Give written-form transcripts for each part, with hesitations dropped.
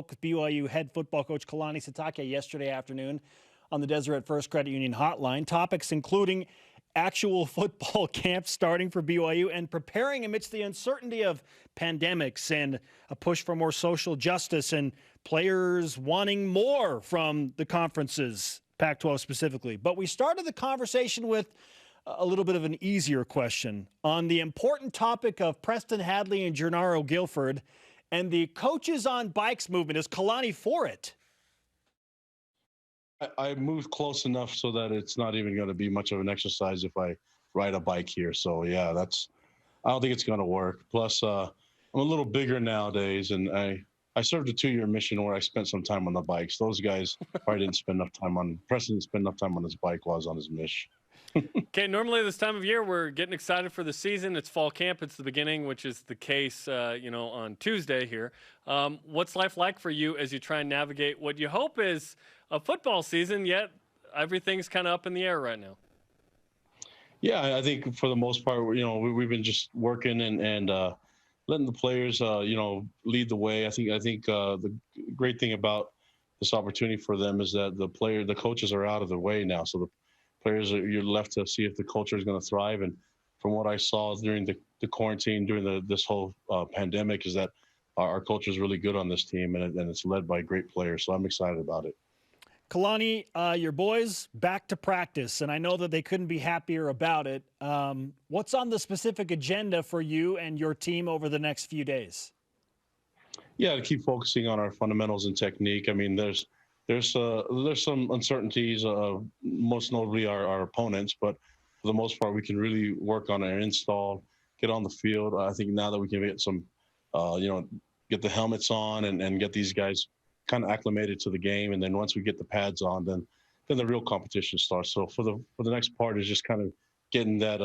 spoke with BYU head football coach Kalani Sitake yesterday afternoon on the Deseret First Credit Union hotline. Topics including actual football camp starting for BYU and preparing amidst the uncertainty of pandemics and a push for more social justice and players wanting more from the conferences, Pac-12 specifically. But we started the conversation with a little bit of an easier question on the important topic of Preston Hadley and Gennaro Guilford and the coaches on bikes movement. Is Kalani for it? I moved close enough so that it's not even going to be much of an exercise if I ride a bike here. So yeah, I don't think it's going to work. Plus, I'm a little bigger nowadays, and I served a 2-year mission where I spent some time on the bikes. Those guys probably didn't spend enough time on. Preston didn't spend enough time on his bike while I was on his mission. Okay, normally this time of year we're getting excited for the season. It's fall camp. It's the beginning, which is the case, on Tuesday here. What's life like for you as you try and navigate what you hope is a football season, yet everything's kind of up in the air right now? Yeah, I think for the most part, we've been just working and letting the players, lead the way. I think the great thing about this opportunity for them is that the coaches are out of the way now. So the players, you're left to see if the culture is going to thrive. And from what I saw during the quarantine, during this whole pandemic, is that our culture is really good on this team, and it's led by great players. So I'm excited about it. Kalani, your boys back to practice, and I know that they couldn't be happier about it. What's on the specific agenda for you and your team over the next few days? Yeah, to keep focusing on our fundamentals and technique. I mean, there's some uncertainties, most notably our opponents, but for the most part, we can really work on our install, get on the field. I think now that we can get some, get the helmets on and get these guys kind of acclimated to the game, and then once we get the pads on, then the real competition starts. So for the next part is just kind of getting that,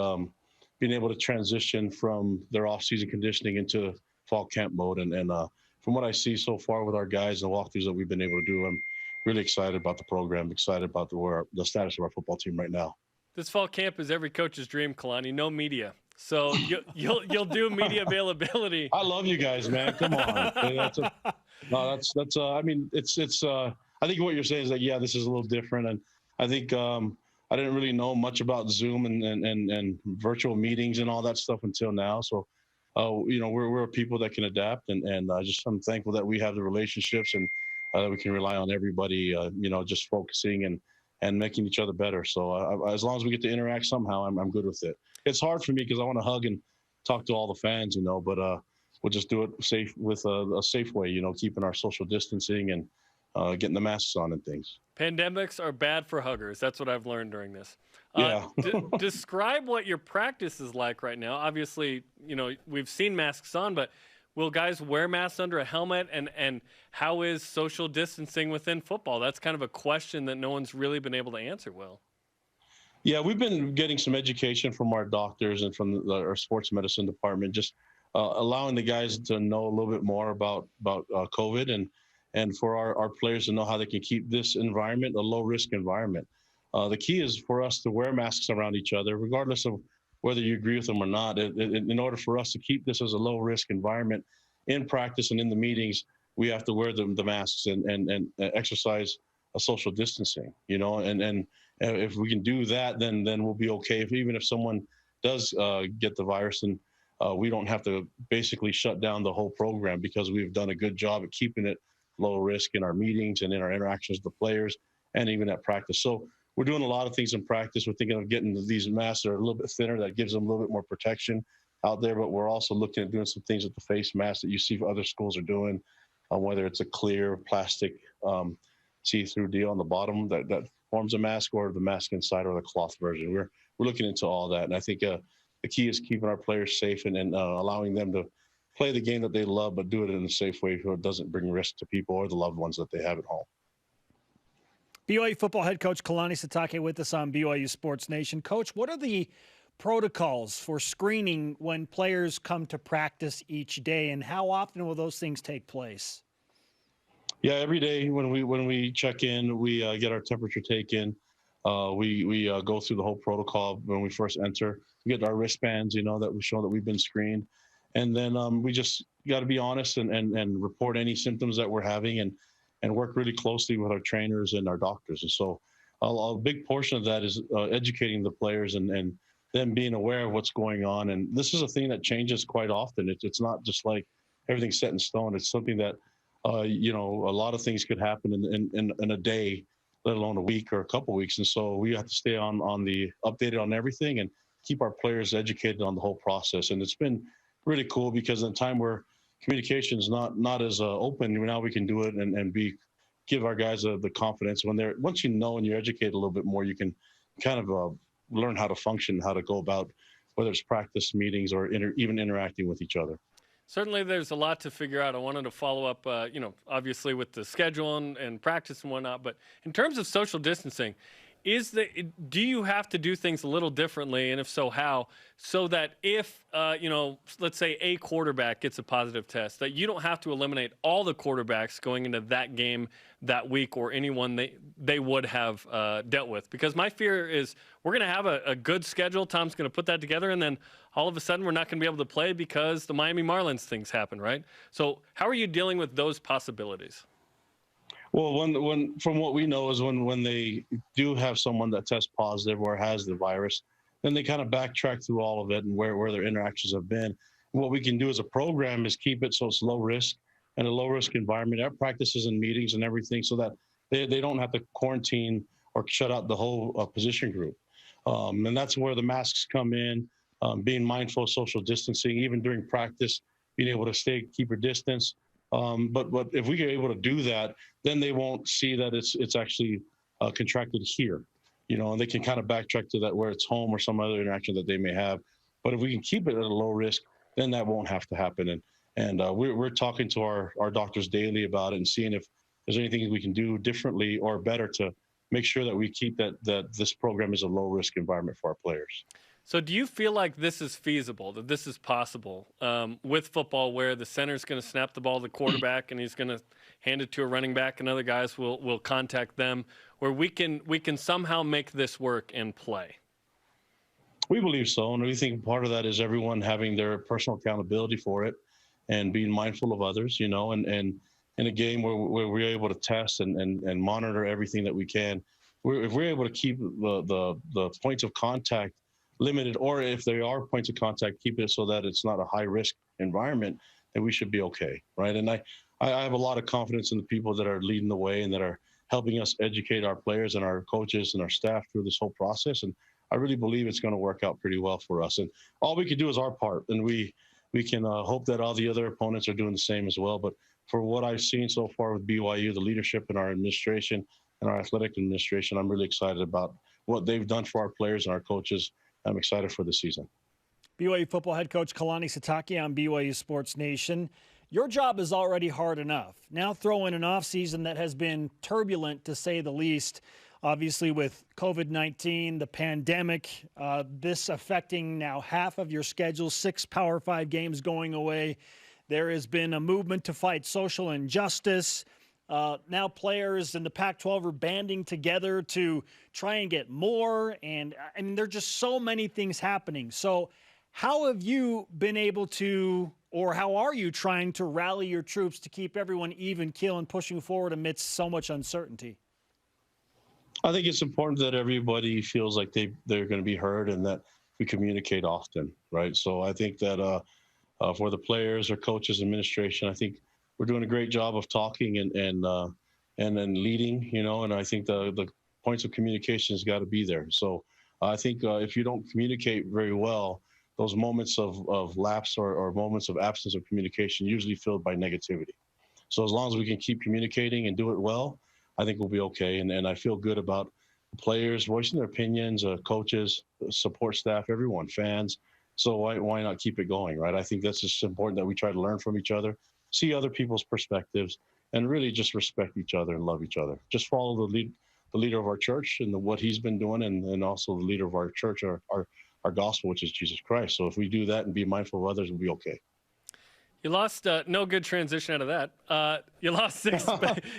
being able to transition from their off-season conditioning into fall camp mode. And from what I see so far with our guys and walkthroughs that we've been able to do, I'm really excited about the program, excited about the status of our football team right now. This fall camp is every coach's dream, Kalani. No media. So you'll do media availability. I love you guys, man. Come on. I mean, it's I think what you're saying is that, yeah, this is a little different. And I think I didn't really know much about Zoom and virtual meetings and all that stuff until now. So, we're people that can adapt, and I'm thankful that we have the relationships and we can rely on everybody, just focusing and making each other better. So as long as we get to interact somehow, I'm good with it. It's hard for me because I want to hug and talk to all the fans, but we'll just do it safe with a safe way, keeping our social distancing and getting the masks on and things. Pandemics are bad for huggers. That's what I've learned during this. Yeah. Describe what your practice is like right now. Obviously, we've seen masks on, but will guys wear masks under a helmet? And how is social distancing within football? That's kind of a question that no one's really been able to answer well. Yeah, we've been getting some education from our doctors and from our sports medicine department, just allowing the guys to know a little bit more about COVID and for our players to know how they can keep this environment a low-risk environment. The key is for us to wear masks around each other, regardless of whether you agree with them or not. In order for us to keep this as a low-risk environment in practice and in the meetings, we have to wear the masks and exercise a social distancing, and if we can do that, then we'll be okay. Even if someone does get the virus, and we don't have to basically shut down the whole program because we've done a good job at keeping it low risk in our meetings and in our interactions with the players and even at practice. So we're doing a lot of things in practice. We're thinking of getting these masks that are a little bit thinner, that gives them a little bit more protection out there. But we're also looking at doing some things with the face mask that you see other schools are doing, whether it's a clear plastic see-through deal on the bottom that forms a mask, or the mask inside, or the cloth version. We're looking into all that. And I think the key is keeping our players safe and allowing them to play the game that they love, but do it in a safe way so it doesn't bring risk to people or the loved ones that they have at home. BYU football head coach Kalani Sitake with us on BYU Sports Nation. Coach, what are the protocols for screening when players come to practice each day, and how often will those things take place? Yeah, every day when we check in, we get our temperature taken. We go through the whole protocol when we first enter. We get our wristbands, that we show that we've been screened. And then we just got to be honest and report any symptoms that we're having and work really closely with our trainers and our doctors. And so a big portion of that is educating the players and them being aware of what's going on. And this is a thing that changes quite often. It's not just like everything's set in stone. It's something that, you know, a lot of things could happen in a day, let alone a week or a couple of weeks. And so we have to stay on the updated on everything and keep our players educated on the whole process. And it's been really cool because in a time where communication is not as open, now we can do it and give our guys the confidence. Once you know and you're educated a little bit more, you can kind of learn how to function, how to go about whether it's practice, meetings, or even interacting with each other. Certainly, there's a lot to figure out. I wanted to follow up, you know, obviously with the schedule and practice and whatnot. But in terms of social distancing, do you have to do things a little differently, and if so, how? So that if, you know, let's say a quarterback gets a positive test, that you don't have to eliminate all the quarterbacks going into that game that week or anyone they would have dealt with. Because my fear is we're going to have a good schedule. Tom's going to put that together, and then all of a sudden we're not going to be able to play because the Miami Marlins things happen, right? So how are you dealing with those possibilities? Well, when from what we know is when they do have someone that tests positive or has the virus, then they kind of backtrack through all of it and where their interactions have been. And what we can do as a program is keep it so it's low risk and a low risk environment at practices and meetings and everything, so that they don't have to quarantine or shut out the whole position group. And that's where the masks come in, being mindful of social distancing, even during practice, being able to keep your distance. But if we are able to do that, then they won't see that it's actually contracted here, you know, and they can kind of backtrack to that where it's home or some other interaction that they may have. But if we can keep it at a low risk, then that won't have to happen. And we're talking to our doctors daily about it and seeing if there's anything we can do differently or better to make sure that we keep that this program is a low risk environment for our players. So do you feel like this is feasible, that this is possible with football, where the center's going to snap the ball to the quarterback and he's going to hand it to a running back and other guys will contact them, where we can somehow make this work and play? We believe so, and we think part of that is everyone having their personal accountability for it and being mindful of others, you know, and in a game where we're able to test and monitor everything that we can, if we're able to keep the points of contact limited, or if there are points of contact, keep it so that it's not a high risk environment, then we should be okay, right? And I have a lot of confidence in the people that are leading the way and that are helping us educate our players and our coaches and our staff through this whole process. And I really believe it's going to work out pretty well for us. And all we can do is our part, and we can hope that all the other opponents are doing the same as well. But for what I've seen so far with BYU, the leadership in our administration and our athletic administration, I'm really excited about what they've done for our players and our coaches. I'm excited for the season. BYU football head coach Kalani Sitake on BYU Sports Nation. Your job is already hard enough. Now throw in an offseason that has been turbulent, to say the least. Obviously with COVID-19, the pandemic, this affecting now half of your schedule, 6 Power 5 games going away. There has been a movement to fight social injustice. Now players in the Pac-12 are banding together to try and get more. And I mean, there are just so many things happening. So how have you been able to, or how are you trying to rally your troops to keep everyone even keel and pushing forward amidst so much uncertainty? I think it's important that everybody feels like they're going to be heard and that we communicate often, right? So I think that for the players or coaches, administration, I think we're doing a great job of talking and then leading, you know, and I think the points of communication has got to be there. So I think if you don't communicate very well, those moments of lapse or moments of absence of communication usually filled by negativity. So as long as we can keep communicating and do it well, I think we'll be okay. And I feel good about players voicing their opinions, coaches, support staff, everyone, fans. So why not keep it going, right? I think that's just important that we try to learn from each other, see other people's perspectives, and really just respect each other and love each other. Just follow the leader of our church and what he's been doing, and also the leader of our church, our gospel, which is Jesus Christ. So if we do that and be mindful of others, we'll be okay. You lost no good transition out of that. You lost six.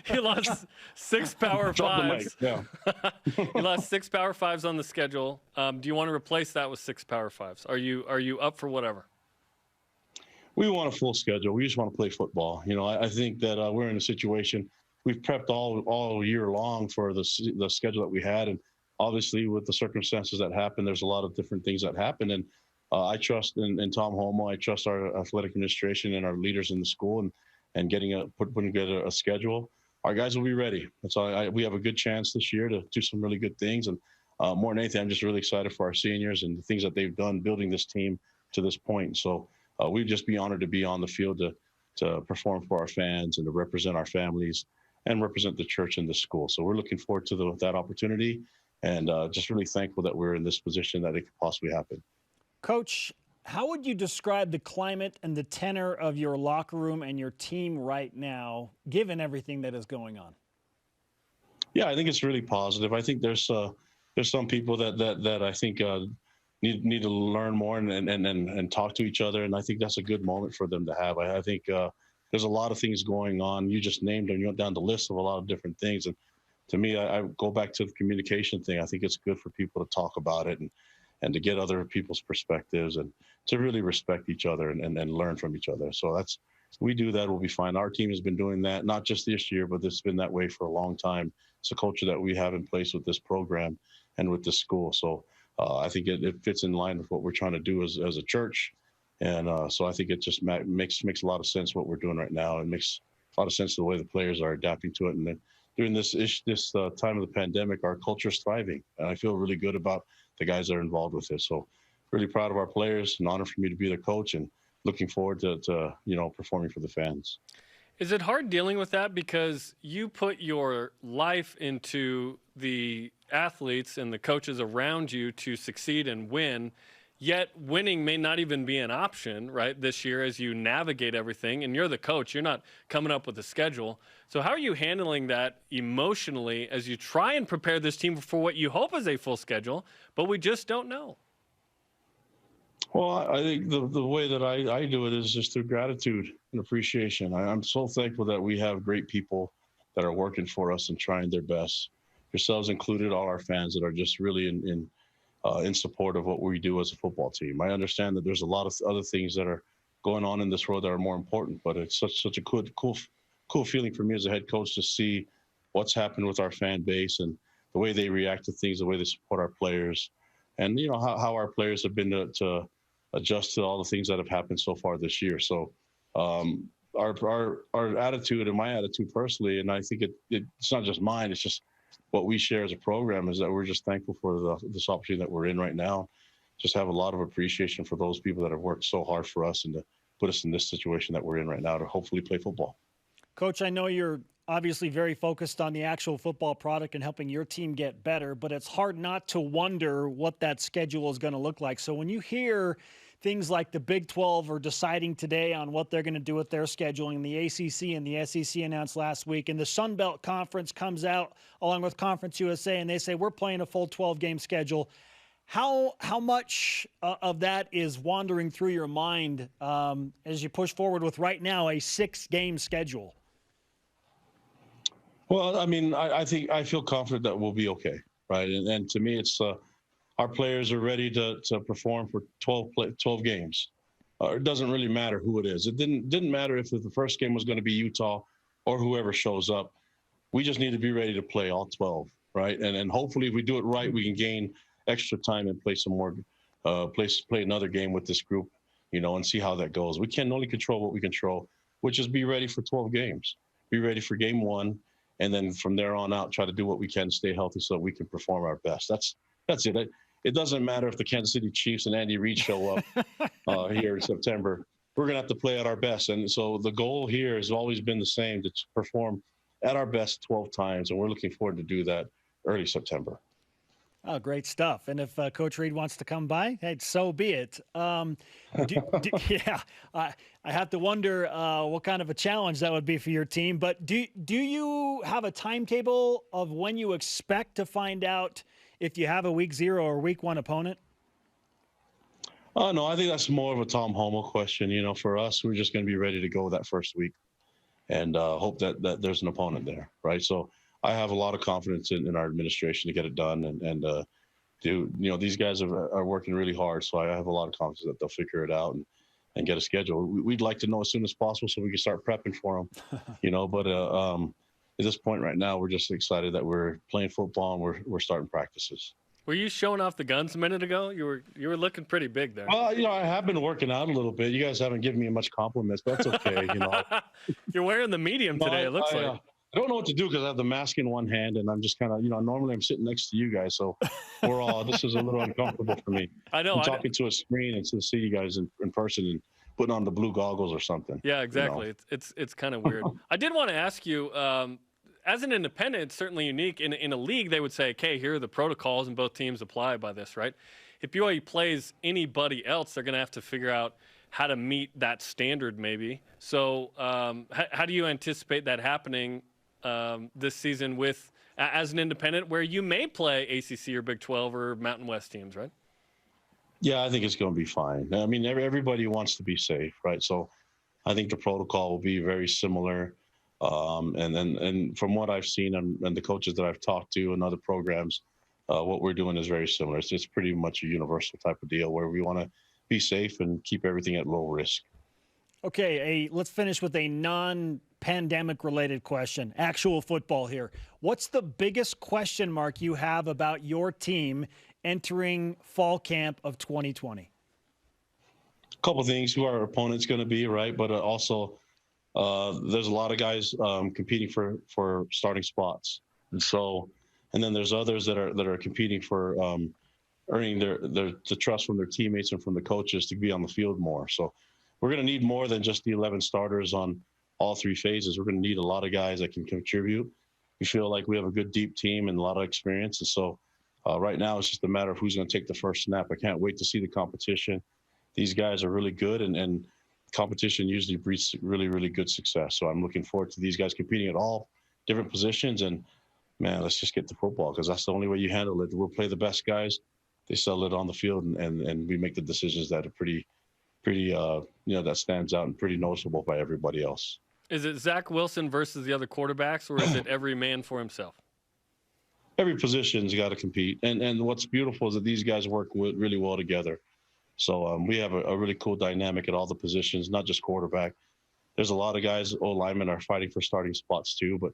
You lost 6 Power 5s. Yeah. You lost 6 Power 5s on the schedule. Do you want to replace that with 6 Power 5s? Are you up for whatever? We want a full schedule. We just want to play football. I think that we're in a situation. We've prepped all year long for the schedule that we had, and obviously with the circumstances that happened, there's a lot of different things that happened. And I trust in Tom Homo. I trust our athletic administration and our leaders in the school, and putting together a schedule. Our guys will be ready. We have a good chance this year to do some really good things. And more than anything, I'm just really excited for our seniors and the things that they've done building this team to this point. So we'd just be honored to be on the field to perform for our fans and to represent our families and represent the church and the school. So we're looking forward to that opportunity, and just really thankful that we're in this position that it could possibly happen. Coach, how would you describe the climate and the tenor of your locker room and your team right now, given everything that is going on? Yeah, I think it's really positive. I think there's some people that I think need to learn more and talk to each other, and I think that's a good moment for them to have. I think there's a lot of things going on. You just named them. You went down the list of a lot of different things, and to me, I go back to the communication thing. I think it's good for people to talk about it and to get other people's perspectives and to really respect each other and learn from each other. So we do that, we'll be fine. Our team has been doing that, not just this year, but it's been that way for a long time. It's a culture that we have in place with this program and with this school. So I think it fits in line with what we're trying to do as a church. And so I think it just makes a lot of sense what we're doing right now. It makes a lot of sense the way the players are adapting to it. And then during this time of the pandemic, our culture is thriving. And I feel really good about the guys that are involved with this. So really proud of our players. An honor for me to be their coach, and looking forward to performing for the fans. Is it hard dealing with that, because you put your life into the athletes and the coaches around you to succeed and win, yet winning may not even be an option, right, this year as you navigate everything, and you're the coach. You're not coming up with a schedule. So how are you handling that emotionally as you try and prepare this team for what you hope is a full schedule, but we just don't know? Well, I think the way that I do it is just through gratitude and appreciation. I'm so thankful that we have great people that are working for us and trying their best, yourselves included, all our fans that are just really in support of what we do as a football team. I understand that there's a lot of other things that are going on in this world that are more important, but it's such a cool feeling for me as a head coach to see what's happened with our fan base and the way they react to things, the way they support our players, and how our players have been to adjust to all the things that have happened so far this year. So our attitude, and my attitude personally, and I think it's not just mine, it's just what we share as a program, is that we're just thankful for this opportunity that we're in right now. Just have a lot of appreciation for those people that have worked so hard for us and to put us in this situation that we're in right now to hopefully play football. Coach, I know you're obviously very focused on the actual football product and helping your team get better, but it's hard not to wonder what that schedule is going to look like. So when you hear things like the Big 12 are deciding today on what they're going to do with their scheduling, the ACC and the SEC announced last week, and the Sun Belt Conference comes out along with Conference USA, and they say we're playing a full 12-game schedule. How much of that is wandering through your mind as you push forward with right now a 6-game schedule? Well, I mean, I think I feel confident that we'll be okay, right? And to me, it's our players are ready to perform for 12 games. It doesn't really matter who it is. It didn't matter if the first game was going to be Utah or whoever shows up. We just need to be ready to play all 12, right? And hopefully, if we do it right, we can gain extra time and play some more, play another game with this group, and see how that goes. We can only control what we control, which is be ready for 12 games. Be ready for game 1. And then from there on out, try to do what we can to stay healthy so that we can perform our best. That's it. It doesn't matter if the Kansas City Chiefs and Andy Reid show up here in September. We're going to have to play at our best. And so the goal here has always been the same, to perform at our best 12 times. And we're looking forward to do that early September. Oh, great stuff. And if Coach Reid wants to come by, hey, so be it. Yeah, I have to wonder what kind of a challenge that would be for your team. But do you have a timetable of when you expect to find out if you have a week 0 or week 1 opponent? No, I think that's more of a Tom Homo question. For us, we're just going to be ready to go that first week and hope that there's an opponent there, right? So I have a lot of confidence in our administration to get it done, and these guys are working really hard. So I have a lot of confidence that they'll figure it out. and get a schedule. We'd like to know as soon as possible so we can start prepping for them, But at this point right now, we're just excited that we're playing football and we're starting practices. Were you showing off the guns a minute ago? You were looking pretty big there. Well, I have been working out a little bit. You guys haven't given me much compliments, but that's okay. You're wearing the medium today. It looks like. I don't know what to do because I have the mask in one hand and I'm just kind of, normally I'm sitting next to you guys. So this is a little uncomfortable for me. I know. I'm talking to a screen and to see you guys in person and putting on the blue goggles or something. Yeah, exactly. It's kind of weird. I did want to ask you, as an independent, it's certainly unique. In a league, they would say, okay, here are the protocols and both teams apply by this, right? If BYU plays anybody else, they're going to have to figure out how to meet that standard maybe. So how do you anticipate that happening this season as an independent where you may play ACC or Big 12 or Mountain West teams, right? Yeah, I think it's going to be fine. I mean, everybody wants to be safe, right? So I think the protocol will be very similar. And from what I've seen and the coaches that I've talked to and other programs, what we're doing is very similar. It's pretty much a universal type of deal where we want to be safe and keep everything at low risk. Okay, let's finish with a non-pandemic related question. Actual football here. What's the biggest question mark you have about your team entering fall camp of 2020? A couple things. Who our opponent's going to be, right? But also there's a lot of guys competing for starting spots. And then there's others that are competing for earning the trust from their teammates and from the coaches to be on the field more. So we're going to need more than just the 11 starters on all three phases. We're going to need a lot of guys that can contribute. We feel like we have a good, deep team and a lot of experience. And so right now it's just a matter of who's going to take the first snap. I can't wait to see the competition. These guys are really good, and competition usually breeds really, really good success. So I'm looking forward to these guys competing at all different positions. And, man, let's just get to football because that's the only way you handle it. We'll play the best guys. They settle it on the field, and we make the decisions that are pretty that stands out and pretty noticeable by everybody else. Is it Zach Wilson versus the other quarterbacks, or is it every man for himself? Every position's got to compete. And what's beautiful is that these guys work really well together. So we have a really cool dynamic at all the positions, not just quarterback. There's a lot of guys, linemen are fighting for starting spots too. But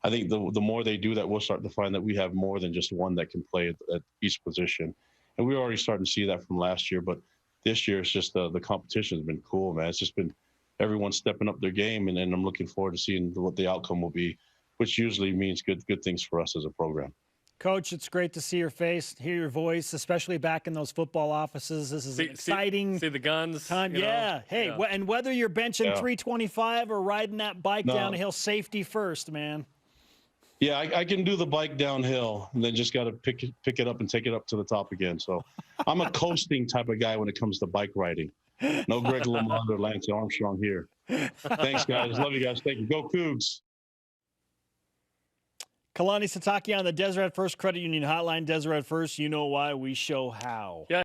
I think the more they do that, we'll start to find that we have more than just one that can play at each position. And we're already starting to see that from last year. But this year, it's just the competition has been cool, man. It's just been everyone stepping up their game. And I'm looking forward to seeing what the outcome will be, which usually means good things for us as a program. Coach, it's great to see your face, hear your voice, especially back in those football offices. This is an exciting see the guns time. Yeah. Hey, yeah. And whether you're benching 325 or riding that bike down a hill, safety first, man. Yeah, I can do the bike downhill and then just got to pick it up and take it up to the top again. So I'm a coasting type of guy when it comes to bike riding. No Greg LeMond or Lance Armstrong here. Thanks, guys. Love you guys. Thank you. Go Cougs. Kalani Sitake on the Deseret First Credit Union Hotline. Deseret First, you know why, we show how. Yeah.